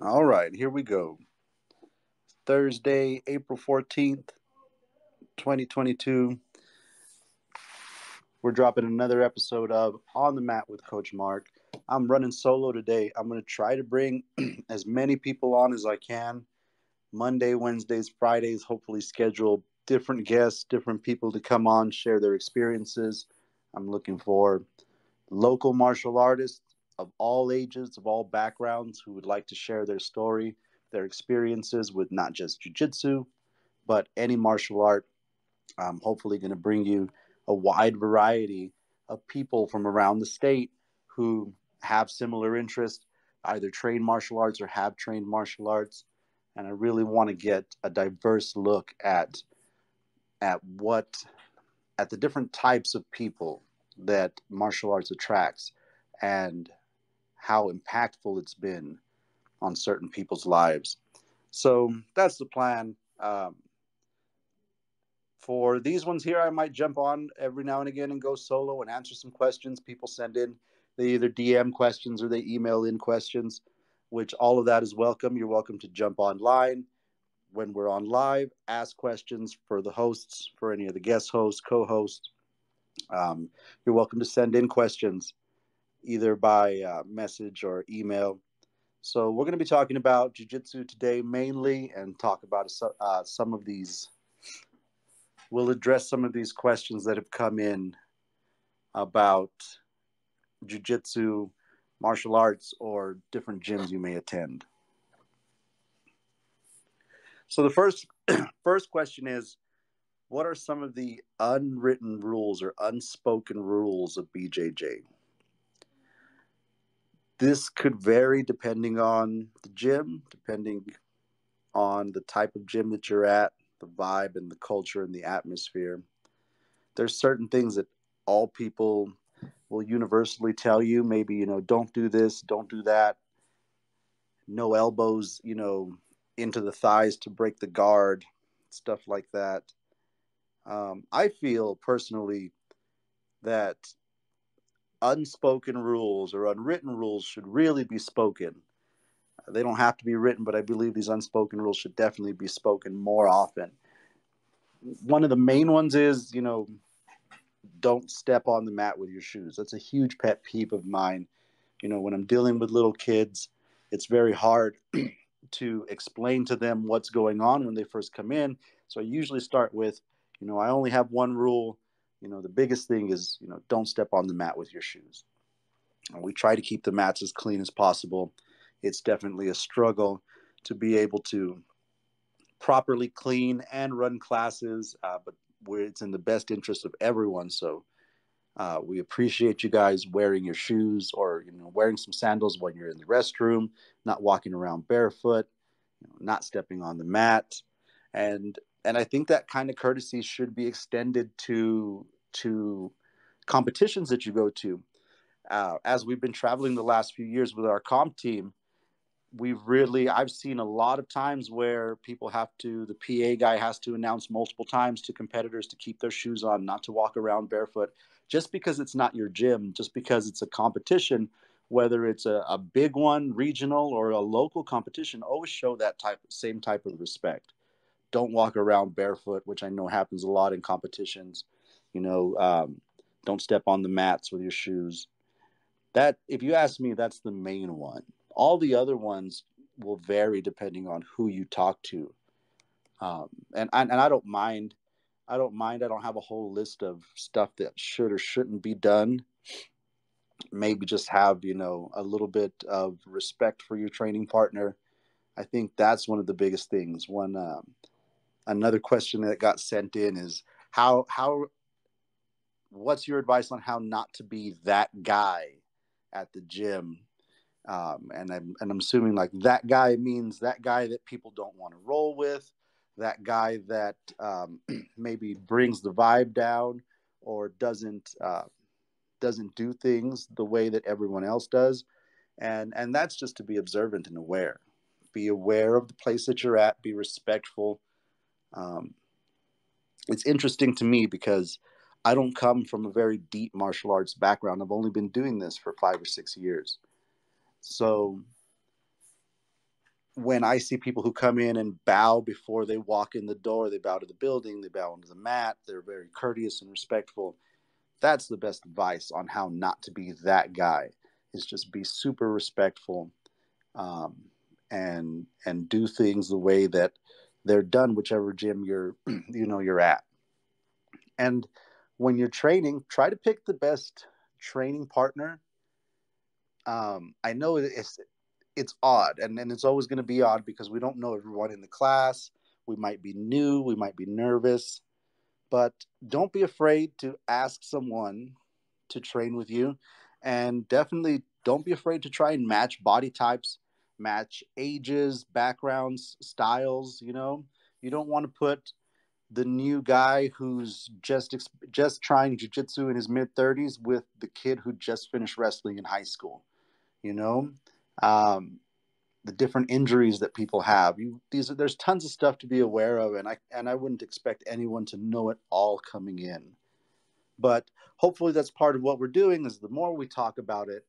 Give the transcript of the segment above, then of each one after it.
All right, here we go. Thursday, April 14th, 2022. We're dropping another episode of On the Mat with Coach Mark. I'm running solo today. I'm going to try to bring as many people on as I can. Monday, Wednesdays, Fridays, hopefully schedule different guests, different people to come on, share their experiences. I'm looking for local martial artists of all ages, of all backgrounds, who would like to share their story, their experiences with not just jiu-jitsu, but any martial art. I'm hopefully going to bring you a wide variety of people from around the state who have similar interests, either train martial arts or have trained martial arts. And I really want to get a diverse look at at the different types of people that martial arts attracts and how impactful it's been on certain people's lives. So that's the plan. For these ones here, I might jump on every now and again and go solo and answer some questions people send in. They either DM questions or they email in questions, which all of that is welcome. You're welcome to jump online when we're on live, ask questions for the hosts, for any of the guest hosts, co-hosts. You're welcome to send in questions either by message or email. So we're going to be talking about jiu-jitsu today mainly, and talk about some of these. We'll address some of these questions that have come in about jiu-jitsu, martial arts, or different gyms you may attend. So the first question is, what are some of the unwritten rules or unspoken rules of BJJ? This could vary depending on the gym, depending on the type of gym that you're at, the vibe and the culture and the atmosphere. There's certain things that all people will universally tell you. Maybe, don't do this, don't do that. No elbows, into the thighs to break the guard, stuff like that. I feel personally that unspoken rules or unwritten rules should really be spoken. They don't have to be written, but I believe these unspoken rules should definitely be spoken more often. One of the main ones is, don't step on the mat with your shoes. That's a huge pet peeve of mine. When I'm dealing with little kids, it's very hard to explain to them what's going on when they first come in. So I usually start with, I only have one rule. The biggest thing is, don't step on the mat with your shoes. And we try to keep the mats as clean as possible. It's definitely a struggle to be able to properly clean and run classes, but it's in the best interest of everyone. So we appreciate you guys wearing your shoes, or wearing some sandals when you're in the restroom, not walking around barefoot, not stepping on the mat, and I think that kind of courtesy should be extended to competitions that you go to. As we've been traveling the last few years with our comp team, I've seen a lot of times where the PA guy has to announce multiple times to competitors to keep their shoes on, not to walk around barefoot, just because it's not your gym, just because it's a competition, whether it's a big one, regional, or a local competition. Always show that same type of respect. Don't walk around barefoot, which I know happens a lot in competitions. You know, um, don't step on the mats with your shoes. That, if you ask me, that's the main one. All the other ones will vary depending on who you talk to. And I don't mind. I don't mind. I don't have a whole list of stuff that should or shouldn't be done. Maybe just have, a little bit of respect for your training partner. I think that's one of the biggest things. Another question that got sent in is, how what's your advice on how not to be that guy at the gym And I'm assuming like that guy means that guy that people don't want to roll with, that guy that maybe brings the vibe down or doesn't do things the way that everyone else does, and that's just to be observant and aware. Be aware of the place that you're at. Be respectful. Um, it's interesting to me because I don't come from a very deep martial arts background. I've only been doing this for 5 or 6 years. So when I see people who come in and bow before they walk in the door, they bow to the building, they bow onto the mat, they're very courteous and respectful. That's the best advice on how not to be that guy. Is just be super respectful, um, and do things the way that they're done, whichever gym you're at. And when you're training, try to pick the best training partner. I know it's odd, and it's always going to be odd because we don't know everyone in the class. We might be new, we might be nervous, but don't be afraid to ask someone to train with you, and definitely don't be afraid to try and match body types, match ages, backgrounds, styles. You don't want to put the new guy who's just trying jiu-jitsu in his mid 30s with the kid who just finished wrestling in high school. you know um, the different injuries that people have. There's tons of stuff to be aware of, and I wouldn't expect anyone to know it all coming in. But hopefully that's part of what we're doing. Is the more we talk about it,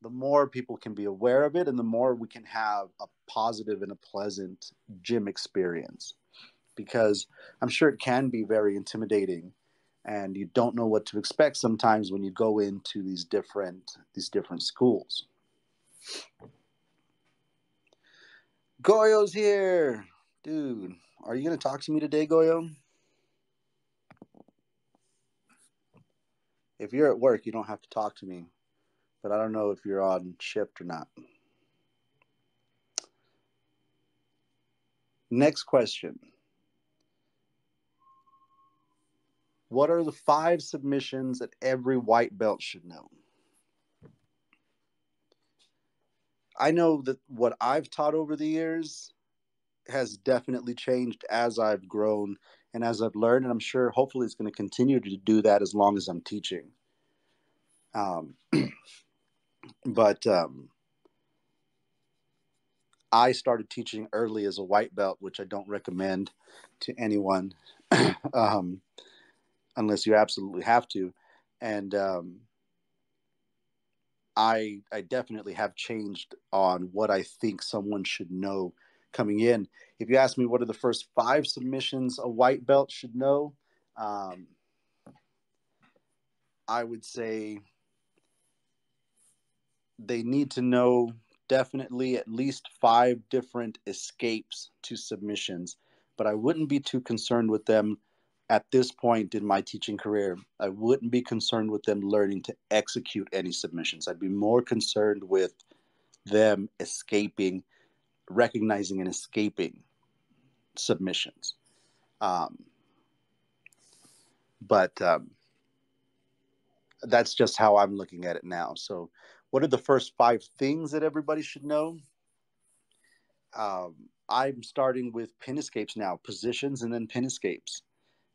the more people can be aware of it, and the more we can have a positive and a pleasant gym experience. Because I'm sure it can be very intimidating, and you don't know what to expect sometimes when you go into these different schools. Goyo's here. Dude, are you going to talk to me today, Goyo? If you're at work, you don't have to talk to me, but I don't know if you're on shift or not. Next question. What are the 5 submissions that every white belt should know? I know that what I've taught over the years has definitely changed as I've grown and as I've learned, and I'm sure hopefully it's going to continue to do that as long as I'm teaching. Um, but I started teaching early as a white belt, which I don't recommend to anyone um, unless you absolutely have to. And I definitely have changed on what I think someone should know coming in. If you ask me what are the first 5 submissions a white belt should know, um, I would say they need to know definitely at least 5 different escapes to submissions, but I wouldn't be too concerned with them at this point in my teaching career. I wouldn't be concerned with them learning to execute any submissions. I'd be more concerned with them escaping, recognizing and escaping submissions. Um, but that's just how I'm looking at it now. So, what are the first 5 things that everybody should know? I'm starting with pin escapes now, positions and then pin escapes.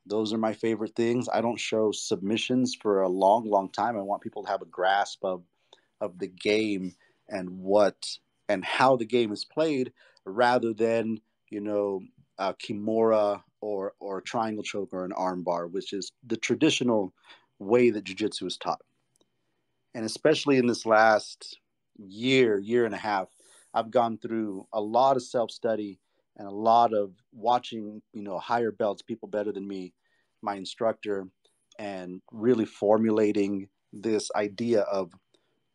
Those are my favorite things. I don't show submissions for a long, long time. I want people to have a grasp of the game and what and how the game is played, rather than a kimura or a triangle choke or an armbar, which is the traditional way that jiu-jitsu is taught. And especially in this last year and a half, I've gone through a lot of self-study and a lot of watching, higher belts, people better than me, my instructor, and really formulating this idea of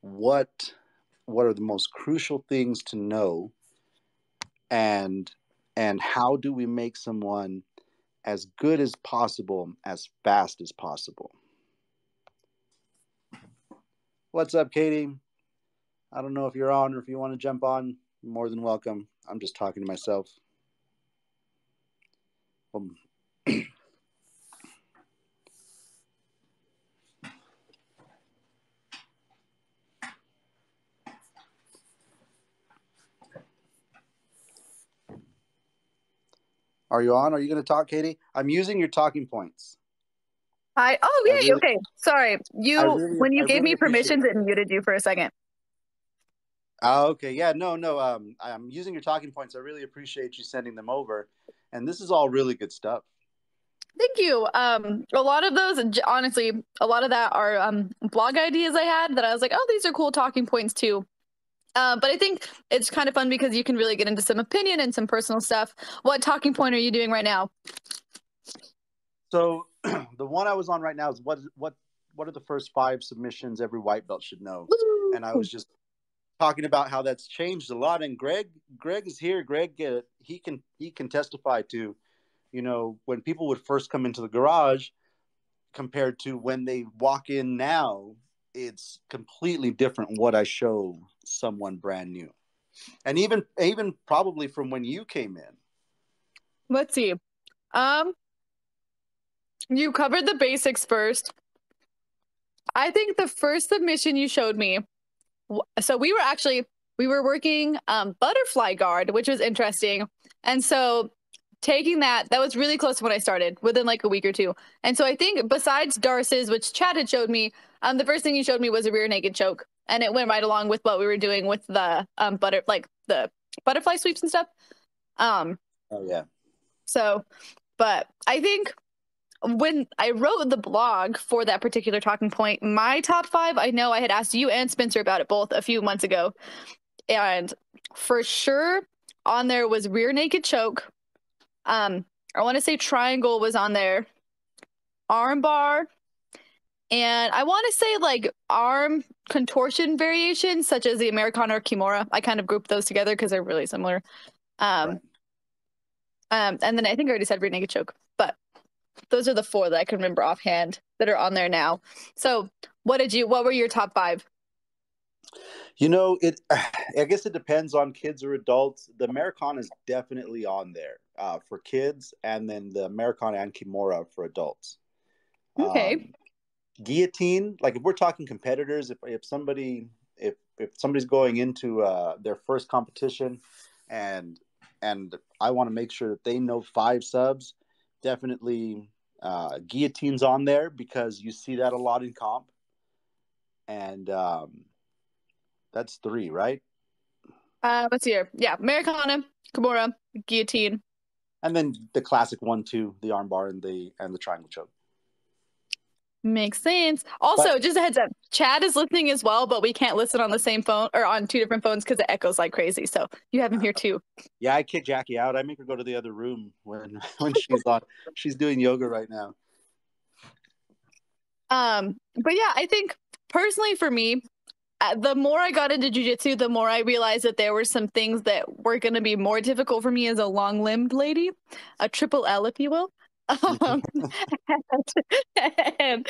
what what are the most crucial things to know, and how do we make someone as good as possible as fast as possible. What's up, Katy? I don't know if you're on or if you want to jump on. You're more than welcome. I'm just talking to myself. Um, Are you on? Are you going to talk, Katie? I'm using your talking points. I Yeah, really, okay. Sorry. When I you gave really me appreciate permissions, it. it muted you for a second. Oh, okay. Yeah, no, no. I'm using your talking points. I really appreciate you sending them over. And this is all really good stuff. Thank you. A lot of those, honestly, a lot of that are blog ideas I had that I was like, oh, these are cool talking points too. But I think it's kind of fun because you can really get into some opinion and some personal stuff. What talking point are you doing right now? So the one I was on right now is what are the first 5 submissions every white belt should know? And I Woo! was just talking about how that's changed a lot. And Greg is here. Greg, he can testify to, when people would first come into the garage compared to when they walk in now, it's completely different what I show someone brand new. And even probably from when you came in. Let's see. Um, you covered the basics first. I think the first submission you showed me. So we were working butterfly guard, which was interesting, and so taking that was really close to when I started, within like a week or two. And so I think besides Darce's, which Chad had showed me, the first thing you showed me was a rear naked choke, and it went right along with what we were doing with the the butterfly sweeps and stuff. Um, Oh yeah. so, but I think when I wrote the blog for that particular talking point, my top five, I know I had asked you and Spencer about it both a few months ago. And for sure on there was rear naked choke. I want to say triangle was on there, arm bar, and I want to say like arm contortion variations such as the Americana or Kimura. I kind of grouped those together because they're really similar. Right. Um, and then I think I already said rear naked choke, but those are the four that I can remember offhand that are on there now. So what were your top five? It. I guess it depends on kids or adults. The Americana is definitely on there for kids, and then the Americana and Kimura for adults. Okay. Um, Guillotine, like if we're talking competitors, if somebody's going into their first competition, and I want to make sure that they know 5 subs, definitely Guillotine's on there because you see that a lot in comp, and that's 3, right? Let's see here. Yeah, Americana, Kimura, guillotine. And then the classic 1, 2, the armbar and the triangle choke. Makes sense. But Also, just a heads up, Chad is listening as well, but we can't listen on the same phone or on two different phones because it echoes like crazy. So you have him here too. yeah, I kick Jackie out. I make her go to the other room when she's on. She's doing yoga right now. But yeah, I think personally for me, the more I got into jujitsu, the more I realized that there were some things that were going to be more difficult for me as a long-limbed lady, a triple L, if you will. Um, and,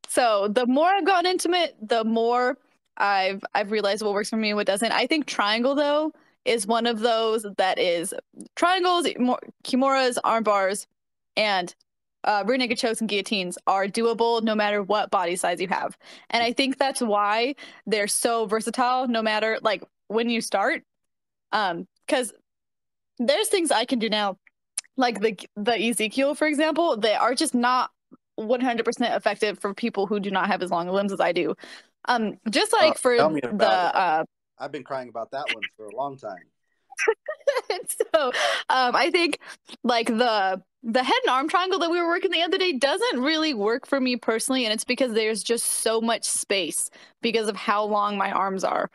so the more I've gotten into it, the more I've realized what works for me and what doesn't. I think triangle though is one of those that is triangles, kimuras, arm bars, and rear naked chokes and guillotines are doable no matter what body size you have. And I think that's why they're so versatile no matter like when you start. Because there's things I can do now, like the Ezekiel, for example, they are just not 100% effective for people who do not have as long limbs as I do. Just like for Tell me the about it. I've been crying about that one for a long time. so I think like the head and arm triangle that we were working the other day doesn't really work for me personally, and it's because there's just so much space because of how long my arms are.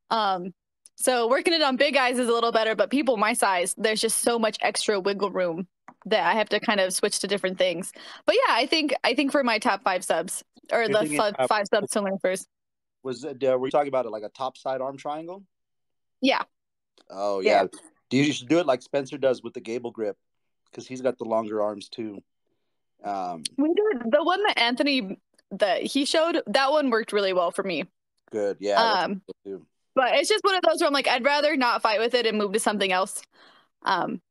Um, so working it on big guys is a little better, but people my size, there's just so much extra wiggle room that I have to kind of switch to different things. But yeah, I think for my top 5 subs or You're the thinking, five subs to learn first. were you talking about it like a top side arm triangle? Yeah, Oh yeah. yeah. You should do it like Spencer does with the gable grip because he's got the longer arms too. We did the one that Anthony that he showed, that one worked really well for me. Good. Yeah, that's Um, good too. but it's just one of those where I'm like, I'd rather not fight with it and move to something else. Um,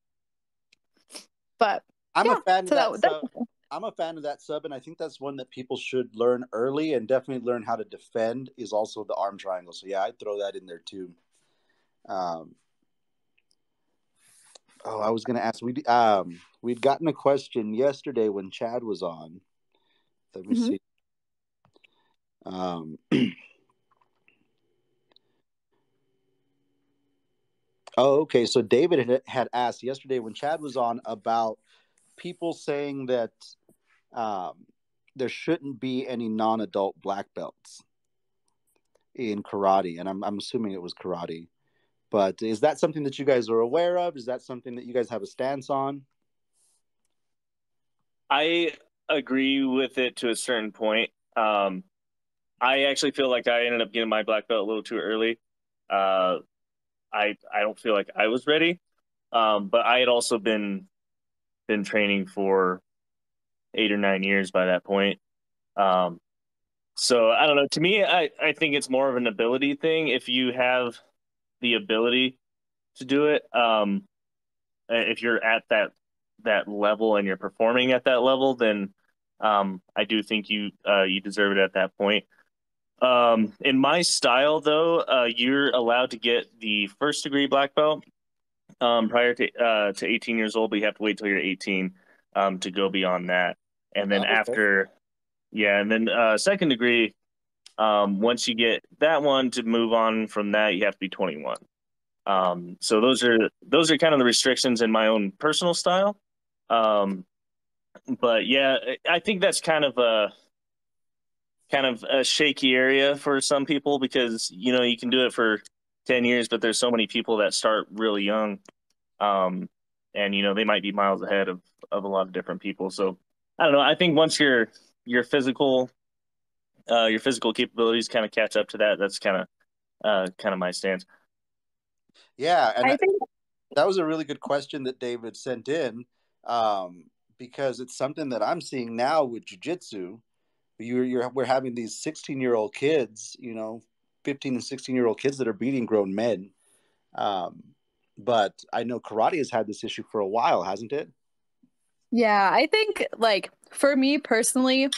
but I'm a yeah, fan of so that that sub. I'm a fan of that sub, and I think that's one that people should learn early and definitely learn how to defend. Is also the arm triangle. So yeah, I'd throw that in there too. Um, Oh, I was going to ask. We'd gotten a question yesterday when Chad was on. Let me Mhm. see. Um, oh, okay. So David had asked yesterday when Chad was on about people saying that um, there shouldn't be any non-adult black belts in karate, and I'm assuming it was karate. But is that something that you guys are aware of? Is that something that you guys have a stance on? I agree with it to a certain point. I actually feel like I ended up getting my black belt a little too early. Uh, I don't feel like I was ready. But I had also been training for 8 or 9 years by that point. Um, so I don't know. To me, I think it's more of an ability thing. If you have the ability to do it, if you're at that level and you're performing at that level, then I do think you deserve it at that point. In my style, though, you're allowed to get the first degree black belt prior to 18 years old, but you have to wait till you're 18 to go beyond that. And then Oh, okay. after, yeah, and then second degree, once you get that one to move on from that, you have to be 21. So those are kind of the restrictions in my own personal style. Um, but yeah, I think that's kind of a shaky area for some people because you can do it for 10 years, but there's so many people that start really young, um, and they might be miles ahead of a lot of different people. So I don't know. I think once your physical your physical capabilities kind of catch up to that, that's kind of my stance. Yeah, and I think that was a really good question that David sent in, because it's something that I'm seeing now with jujitsu. We're having these 16-year-old kids, 15 and 16-year-old kids that are beating grown men. Um, but I know karate has had this issue for a while, hasn't it? yeah, I think like for me personally,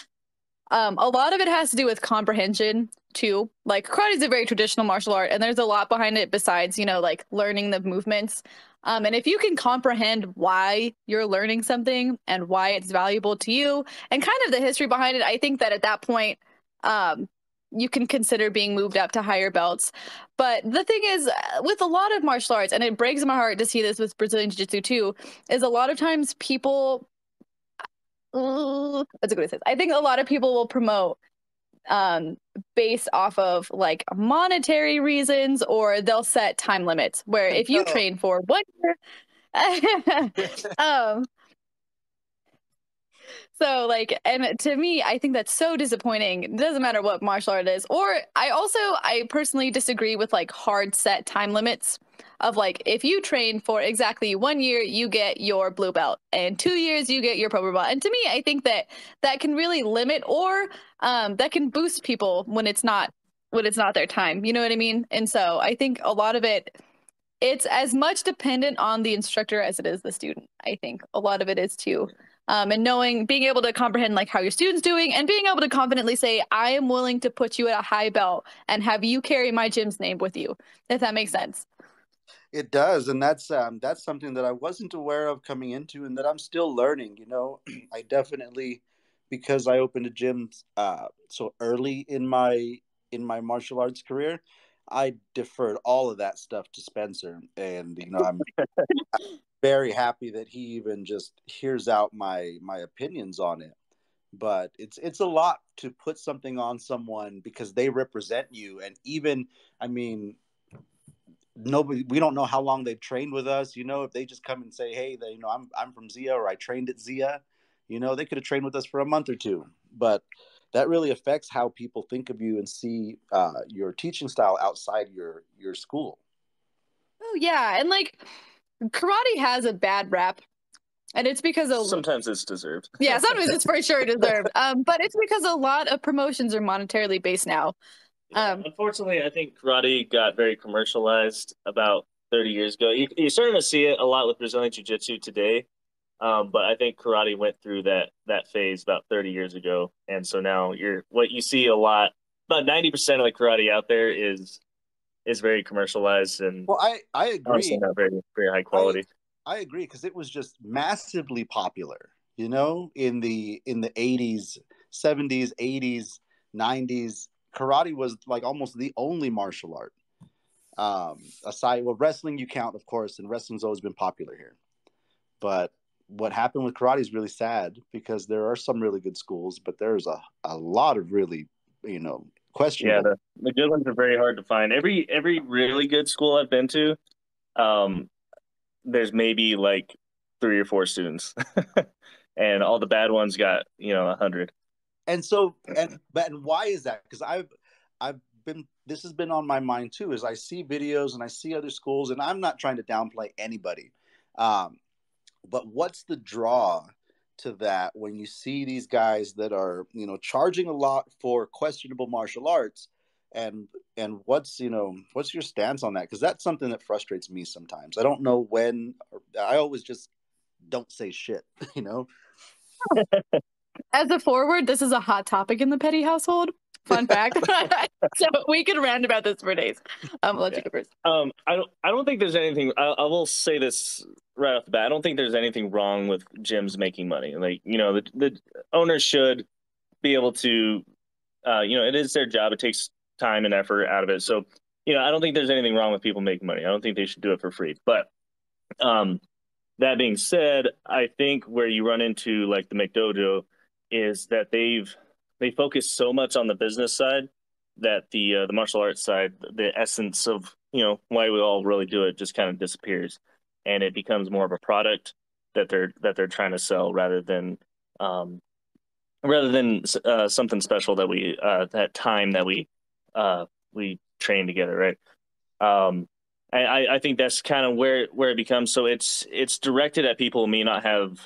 a lot of it has to do with comprehension too. Like karate is a very traditional martial art, and there's a lot behind it besides, like learning the movements. And if you can comprehend why you're learning something and why it's valuable to you, and kind of the history behind it, I think that at that point, um, you can consider being moved up to higher belts. But the thing is, with a lot of martial arts, and it breaks my heart to see this with Brazilian Jiu Jitsu too, is a lot of times people. That's a good say. I think a lot of people will promote um based off of like monetary reasons, or they'll set time limits where if you No. train for 1 year um so like, and to me I think that's so disappointing. It doesn't matter what martial art it is. Or I personally disagree with like hard set time limits of like, if you train for exactly 1 year you get your blue belt, and 2 years you get your purple belt. And to me I think that that can really limit, or that can boost people when it's not their time, you know what I mean? And so I think a lot of it's as much dependent on the instructor as it is the student. I think a lot of it is too. And knowing, being able to comprehend like how your student's doing, and being able to confidently say, I am willing to put you at a high belt and have you carry my gym's name with you, if that makes sense. It does, and that's something that I wasn't aware of coming into, and that I'm still learning. I definitely, because I opened a gym so early in my martial arts career, I deferred all of that stuff to Spencer, and I'm very happy that he even just hears out my opinions on it. But it's a lot to put something on someone because they represent you, and even, I mean, nobody, we don't know how long they've trained with us. If they just come and say, hey, I'm from Zia, or I trained at Zia, they could have trained with us for a month or two. But that really affects how people think of you and see your teaching style outside your school. Oh yeah, and like karate has a bad rap, and it's because of, Sometimes it's deserved. yeah, sometimes it's for sure deserved. But it's because a lot of promotions are monetarily based now. Yeah, Um, unfortunately, I think karate got very commercialized about 30 years ago. You're starting to see it a lot with Brazilian Jiu Jitsu today, but I think karate went through that phase about 30 years ago, and so now what you see a lot. About 90% of the karate out there is very commercialized and Well, I honestly agree. not very very high I quality. I agree, because it was just massively popular, you know, in the 80s, 70s, 80s, 90s. Karate was like almost the only martial art. Aside, well, wrestling you count, of course, and wrestling's always been popular here. But what happened with karate is really sad, because there are some really good schools, but there's a lot of really, Yeah, questionable. the good ones are very hard to find. Every really good school I've been to, um, there's maybe like 3 or 4 students, and all the bad ones got 100. And so, and why is that? Because I've been, this has been on my mind too, as I see videos and I see other schools, and I'm not trying to downplay anybody. Um, but what's the draw to that when you see these guys that are, charging a lot for questionable martial arts? And what's your stance on that? Because that's something that frustrates me sometimes. I don't know when. I always just don't say shit. you know As a forward, this is a hot topic in the Petty household. Fun fact. So we could rant about this for days. I'll let you go first. I don't think there's anything. I will say this right off the bat. I don't think there's anything wrong with gyms making money. Like, the owners should be able to. It is their job. It takes time and effort out of it. So, I don't think there's anything wrong with people making money. I don't think they should do it for free. But that being said, I think where you run into like the McDojo is that they focus so much on the business side that the martial arts side, the essence of why we all really do it, just kind of disappears, and it becomes more of a product that they're trying to sell um, rather than something special that we that time that we train together, right? Um, I think that's kind of where it becomes. So it's directed at people who may not have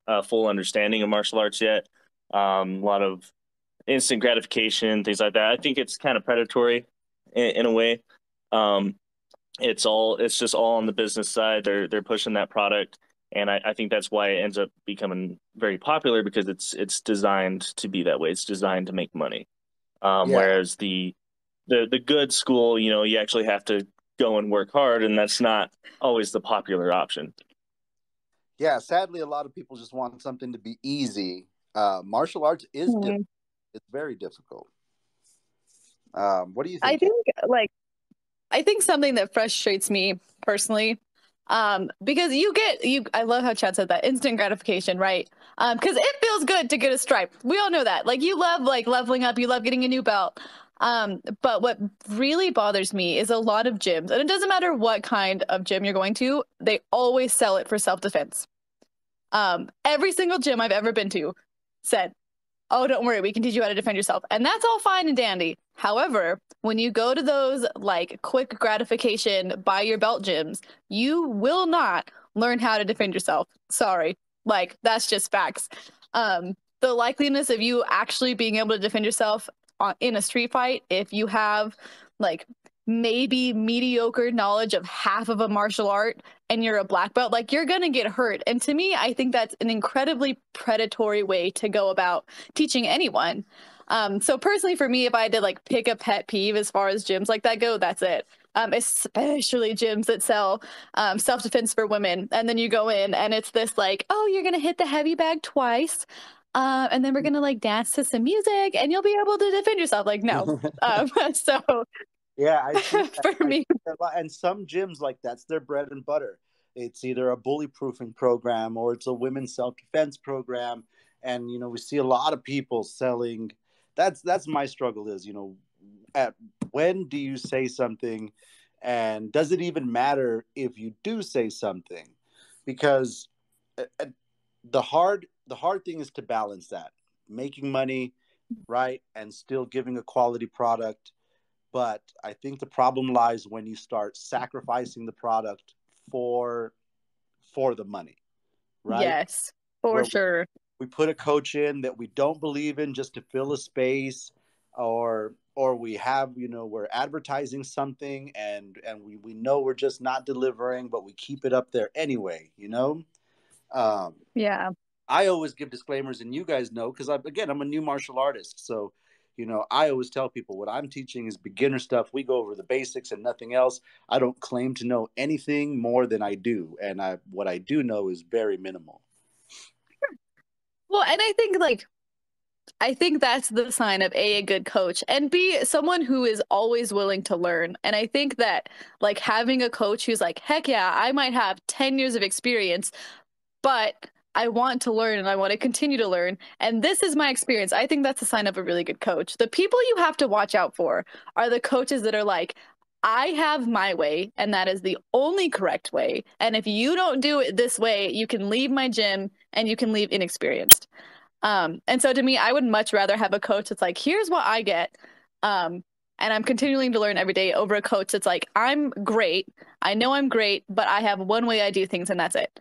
a full understanding of martial arts yet. A lot of instant gratification, things like that. I think it's kind of predatory in a way. Um, it's just all on the business side. They're pushing that product, and I think that's why it ends up becoming very popular, because it's designed to be that way. It's designed to make money. Yeah, Whereas the good school, you actually have to go and work hard, and that's not always the popular option. yeah. Sadly, a lot of people just want something to be easy. Martial arts is difficult. Hmm. It's very difficult. What do you I think, Katy? think I think something that frustrates me personally, because I love how Chad said that instant gratification, right? Because it feels good to get a stripe. We all know that. Like you love like leveling up, you love getting a new belt. But what really bothers me is a lot of gyms, and it doesn't matter what kind of gym you're going to, they always sell it for self-defense. Every single gym I've ever been to said, oh, don't worry, we can teach you how to defend yourself. And that's all fine and dandy. However, when you go to those like quick gratification buy your belt gyms, you will not learn how to defend yourself. Sorry. Like that's just facts. The likeliness of you actually being able to defend yourself in a street fight, if you have like maybe mediocre knowledge of half of a martial art and you're a black belt, like you're going to get hurt. And to me, I think that's an incredibly predatory way to go about teaching anyone. So personally for me, if I had to like pick a pet peeve as far as gyms like that go, that's it. Especially gyms that sell self-defense for women. And then you go in and it's this like, oh, you're going to hit the heavy bag twice. And then we're going to like dance to some music and you'll be able to defend yourself. Like, no. So Yeah, I see that. for I see me, that a lot. And some gyms, like, that's their bread and butter. It's either a bully proofing program or it's a women's self defense program. And we see a lot of people selling. That's my struggle is, at when do you say something, and does it even matter if you do say something? Because the hard thing is to balance that, making money, right, and still giving a quality product. But I think the problem lies when you start sacrificing the product for for the money, right? yes, for Where sure. we put a coach in that we don't believe in just to fill a space, or we have, we're advertising something, and we know we're just not delivering, but we keep it up there anyway. Yeah. I always give disclaimers, and you guys know, because I'm a new martial artist. So, I always tell people what I'm teaching is beginner stuff. We go over the basics and nothing else. I don't claim to know anything more than I do. And what I do know is very minimal. Well, and I think that's the sign of a good coach, and B, someone who is always willing to learn. And I think that like having a coach who's like, heck yeah, I might have 10 years of experience, but I want to learn and I want to continue to learn. And this is my experience. I think that's a sign of a really good coach. The people you have to watch out for are the coaches that are like, I have my way, and that is the only correct way. And if you don't do it this way, you can leave my gym and you can leave inexperienced. And so to me, I would much rather have a coach that's like, here's what I get. And I'm continuing to learn every day over a coach that's like, I'm great. I know I'm great, but I have one way I do things and that's it.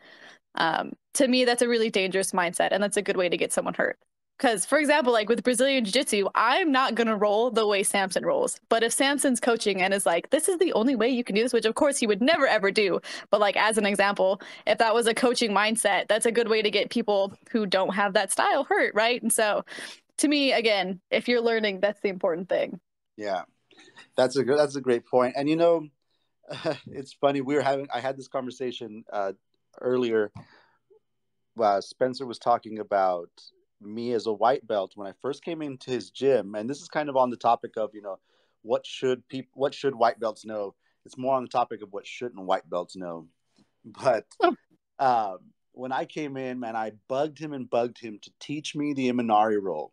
To me, that's a really dangerous mindset, and that's a good way to get someone hurt. Because, for example, like with Brazilian Jiu-Jitsu, I'm not going to roll the way Samson rolls. But if Samson's coaching and is like, this is the only way you can do this, which of course he would never ever do. But like as an example, if that was a coaching mindset, that's a good way to get people who don't have that style hurt, right? And so to me, again, if you're learning, that's the important thing. Yeah, that's a great point. And it's funny, I had this conversation earlier. Spencer was talking about me as a white belt when I first came into his gym, and this is kind of on the topic of what should white belts know. It's more on the topic of what shouldn't white belts know. But when I came in, man, I bugged him to teach me the Imanari roll,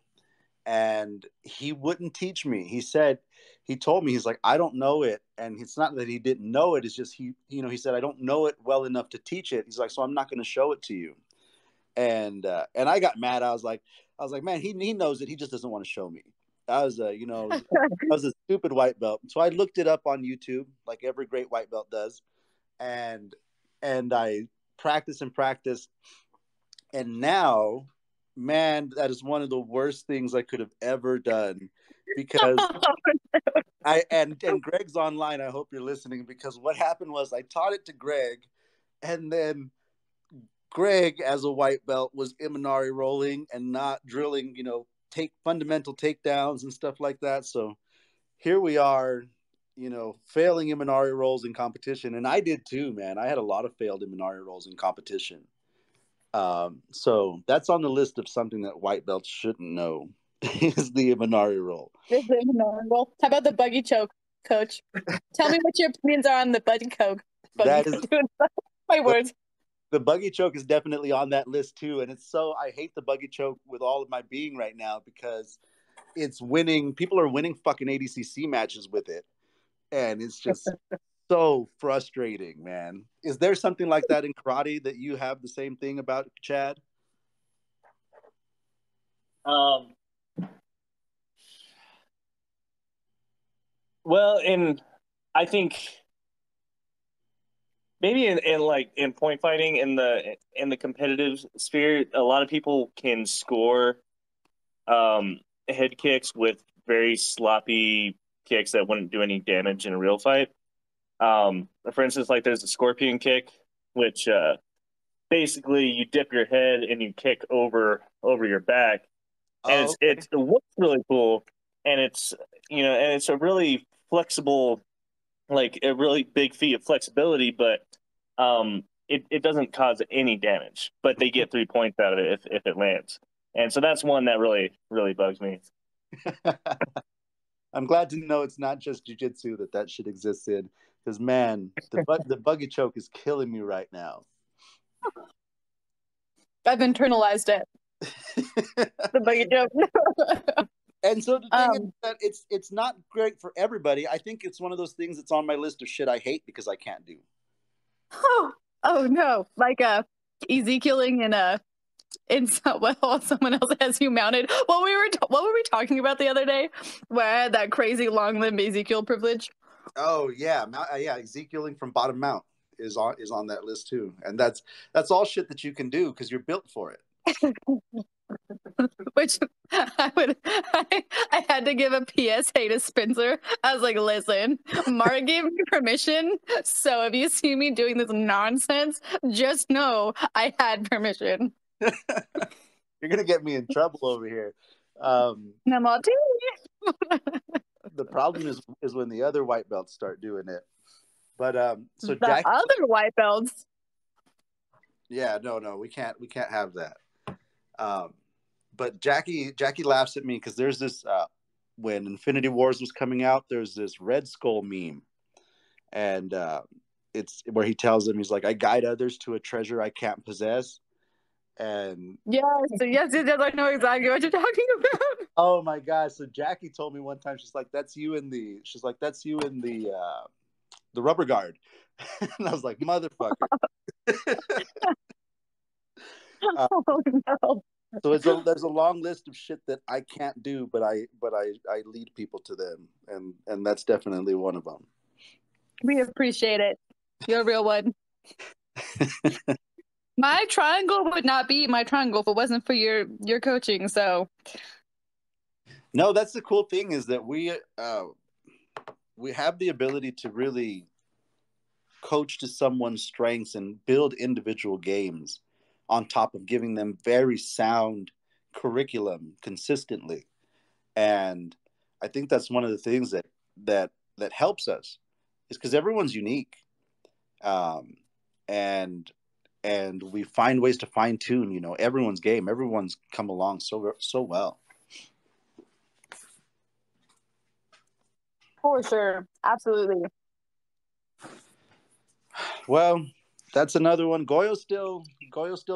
and he wouldn't teach me. He told me, he's like, I don't know it, and it's not that he didn't know it. It's just he said, I don't know it well enough to teach it. He's like, so I'm not going to show it to you. And I got mad. I was like, man, he knows it. He just doesn't want to show me. I was I was a stupid white belt. So I looked it up on YouTube, like every great white belt does, and I practiced and practiced. And now, man, that is one of the worst things I could have ever done, because and Greg's online. I hope you're listening, because what happened was I taught it to Greg, and then Greg, as a white belt, was Imanari rolling and not drilling, take fundamental takedowns and stuff like that. So here we are, failing Imanari rolls in competition. And I did too, man. I had a lot of failed Imanari rolls in competition. So that's on the list of something that white belts shouldn't know is the Imanari roll. The Imanari roll. How about the buggy choke, coach? Tell me what your opinions are on the buggy choke. My words. The buggy choke is definitely on that list too. And I hate the buggy choke with all of my being right now, because it's winning. People are winning fucking ADCC matches with it. And it's just so frustrating, man. Is there something like that in karate that you have the same thing about, Chad? Well, I think maybe in point fighting, in the competitive sphere, a lot of people can score head kicks with very sloppy kicks that wouldn't do any damage in a real fight. For instance, like there's a scorpion kick, which basically you dip your head and you kick over your back, and it looks really cool, and it's a really flexible, like a really big feat of flexibility, but it doesn't cause any damage, but they get 3 points out of it if it lands. And so that's one that really, really bugs me. I'm glad to know it's not just jiu-jitsu that shit exists in, because, man, the buggy choke is killing me right now. I've internalized it. The buggy choke. And so the thing is that it's not great for everybody. I think it's one of those things that's on my list of shit I hate because I can't do. Oh no! Like Ezekiel-ing in someone else has you mounted. What were we talking about the other day? Where I had that crazy long limb Ezekiel privilege. Oh yeah, Ezekiel-ing from Bottom Mount is on that list too, and that's all shit that you can do because you're built for it. Which I had to give a PSA to Spencer. I was like, listen, Mark gave me permission, so if you see me doing this nonsense, just know I had permission. You're gonna get me in trouble over here. Namaste. The problem is when the other white belts start doing it. But so The Jackie, other white belts. yeah, no, we can't have that. But Jackie laughs at me because there's this when Infinity Wars was coming out, there's this Red Skull meme, and it's where he tells them, he's like, "I guide others to a treasure I can't possess." And Yes, I know exactly what you're talking about. oh my gosh! So Jackie told me one time, she's like, "That's you in the." She's like, "That's you in the rubber guard," and I was like, "Motherfucker." Oh no. So there's a long list of shit that I can't do, but I lead people to them, and that's definitely one of them. We appreciate it. You're a real one. My triangle would not be my triangle if it wasn't for your coaching. So No, that's the cool thing, is that we have the ability to really coach to someone's strengths and build individual games on top of giving them very sound curriculum consistently. And I think that's one of the things that helps us, is because everyone's unique, and we find ways to fine tune, everyone's game. Everyone's come along so well. for sure, absolutely. Well, that's another one. Goyo's still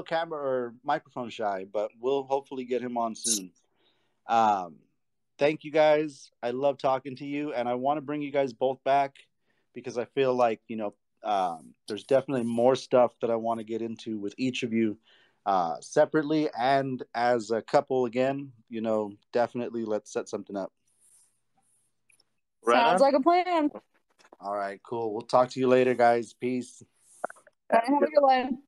camera or microphone shy, but we'll hopefully get him on soon. Thank you guys. I love talking to you, and I want to bring you guys both back because I feel like there's definitely more stuff that I want to get into with each of you separately and as a couple again. Definitely let's set something up. Right Sounds on. like a plan. All right, cool. We'll talk to you later, guys. Peace. Have a good one.